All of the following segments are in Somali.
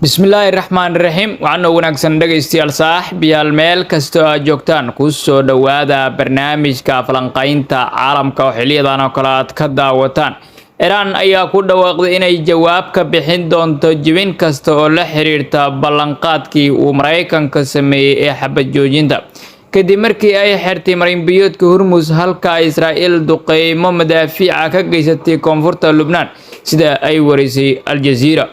Bismillahirrahmanirrahim. Waxaan wanaagsan dhageystayaal saaxiibayaal meel kasta oo joogtaan ku soo dhawaada barnaamijka falanqaynta caalamka oo xiliyadan oo kale aad ka daawataan. Iran ayaa ku dhawaaqday inay jawaab ka bixin doonto jibin kasta oo la xiriirta ballanqaadkii uu Mareykanka sameeyay ee xabad joojinta. kadib markii ay xirtay marinbiyoodka Hormuz halka Israa'iil duqeymo madaafiica ka geysatay koonfurta Lubnaan sida ay warisay Al Jazeera.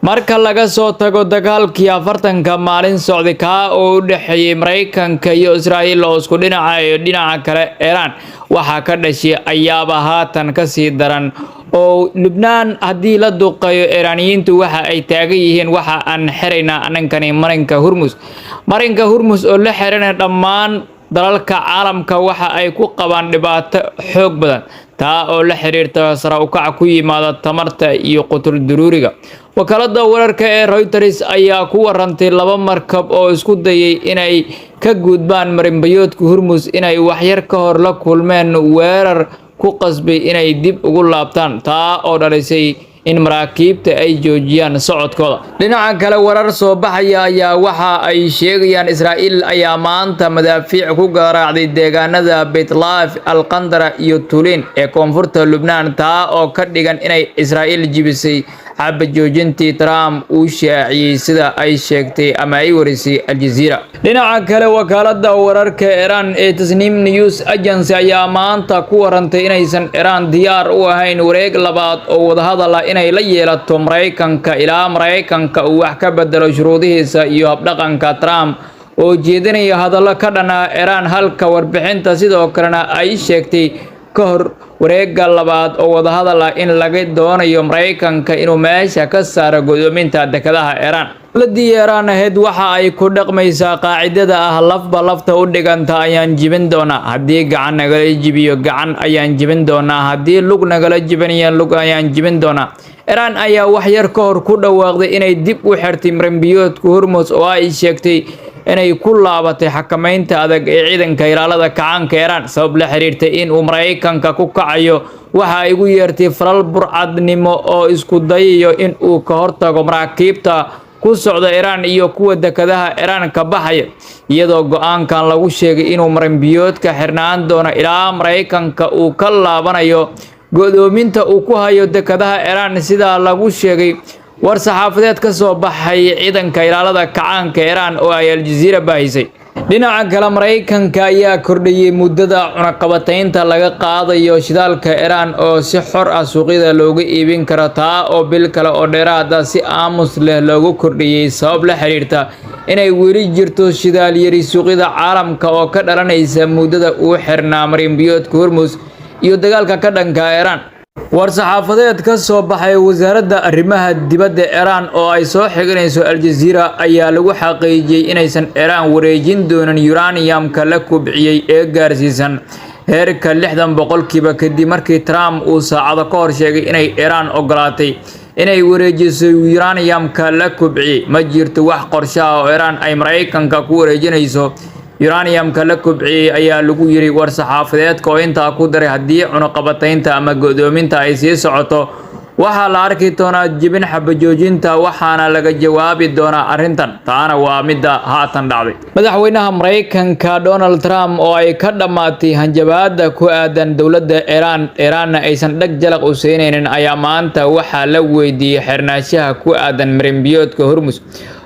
marka laga soo tago dagaalkii 40 maalin socday ka oo u dhaxeeyay Mareykanka iyo Israa'iil oo isku dhinaca kale Iran waxa ka dhashay ayaaba haatan ka sii daran oo Lubnaan hadii la duqeeyo Iraniyiintu waxa ay taagan yihiin waxa aan xirayna anankani marinka Hormuz oo la xirana dhammaan dalalka caalamka waxa ay ku qabaan dhibaato xoog badan taa oo la xiriirta sare u kac ku yimaada tamarta iyo qutul daruuriga. wakaalada wararka ee Reuters ayaa ku warantay laba markab oo isku dayay inay ka gudbaan marinbiyoodka Hormuz inay waxyar ka hor la kulmeen weerar ku qasbay inay dib ugu laabtaan taa oo dhalisay in maraakiibta ay joojiyaan socodkooda. dhinaca kale warar soo baxaya ayaa waxa ay sheegayaan Israa'iil ayaa maanta madaafiic ku garaacday deegaanada Beit Lahiya Al-Qandara iyo Tulin ee koonfurta Lubnaan taa oo ka dhigan inay Israa'iil jibisay xabad joojintii Trump uu shaaciyay sida ay sheegtay ama ay warisay Al Jazeera. dhinaca kale wakaalada wararka Iran ee Tasnim News Agency ayaa maanta ku warantay inaysan Iran diyaar u ahayn wareeg labaad oo wadahadal inay la yeelato Mareykanka ilaa Mareykanka uu wax ka bedelo shuruudihiisa iyo habdhaqanka Trump oo jeedinaya hadallo ka dhan ah Iran halka warbixinta sidoo kalena ay sheegtay ka hor wareegga labaad oo wadahadal in laga doonayo Mareykanka inuu meesha ka saaro godoominta dekedaha Iran. dowladii Iran ahayd waxa ay ku dhaqmaysaa qaacidada ah lafba lafta u dhiganta ayaan jibin doonaa haddii gacan nagala jibiyo gacan ayaan jibin doonaa haddii lug nagala jibinayo lug ayaan jibin doonaa. Iran ayaa wax yar ka hor ku dhawaaqday inay dib u xirtay marinbiyoodka Hormuz oo ay sheegtay inay ku laabatay xakamaynta adag ee ciidanka ilaalada kacaanka Iran sabab la xiriirtay in uu Mareykanka ku kacayo waxa ay ugu yeertay falal burcadnimo oo isku dayayo in uu ka hortago maraakiibta ku socda Iran iyo kuwa dekedaha Iran ka baxaya iyadoo go'aankan lagu sheegay inuu marinbiyoodka xirnaan doono ilaa Mareykanka uu ka laabanayo godoominta uu ku hayo dekedaha Iran sida lagu sheegay war saxaafadeed ka soo baxay ciidanka ilaalada kacaanka Iran oo ay Al Jazeera baahisay. dhinaca kale Mareykanka ayaa kordhiyay muddada cunaqabataynta laga qaadayo shidaalka Iran oo si xor ah suuqyada looga iibin karo taa oo bil kale oo dheeraad ah si aamus leh loogu kordhiyay sabab la xiriirta inay weli jirto shidaal yari suuqyada caalamka oo ka dhalanaysa muddada uu xirnaa marinbiyoodka Hormuz iyo dagaalka ka dhanka Iran. war saxaafadeed ka soo baxay wasaaradda arrimaha dibadda Iran oo ay soo xiganayso Al Jazeera ayaa lagu xaqiijiyay inaysan Iran wareejin doonin uranium-ka la kubciyay ee gaarsiisan heerka 60% kadib markii Trump uu saacado ka hor sheegay inay Iran ogolaatay inay wareejiso uranium-ka la kubciyay. ma jirto wax qorshe ah oo Iran ay Mareykanka ku wareejinayso uranium-ka la kubciyay ayaa lagu yiri war saxaafadeedka oo intaa ku daray haddii cunaqabataynta ama godoominta ay sii socoto waxa la arki doonaa jibin xabad joojinta waxaana laga jawaabi doonaa arrintan taana waa midda haatan dhacday. madaxweynaha Mareykanka Donald Trump oo ay ka dhamaatay hanjabaada ku aadan dowladda Iran aysan dhag jalaq u siinaynin ayaa maanta waxa la weydiiyay xirnaanshaha ku aadan marinbiyoodka Hormuz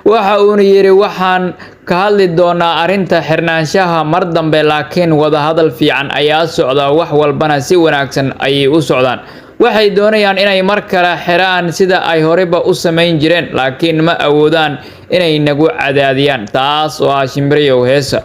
waxa uu yiri waxaan ka hadli doonaa arrinta xirnaanshaha mar dambe laakiin wada hadal fiican ayaa socda wax walbana si wanaagsan ayay u socdaan. waxay doonayaan inay mar kale xiraan sida ay horeba u sameyn jireen laakiin ma awoodaan inay nagu cadaadiyaan taas oo ah shimbiriyow heesa.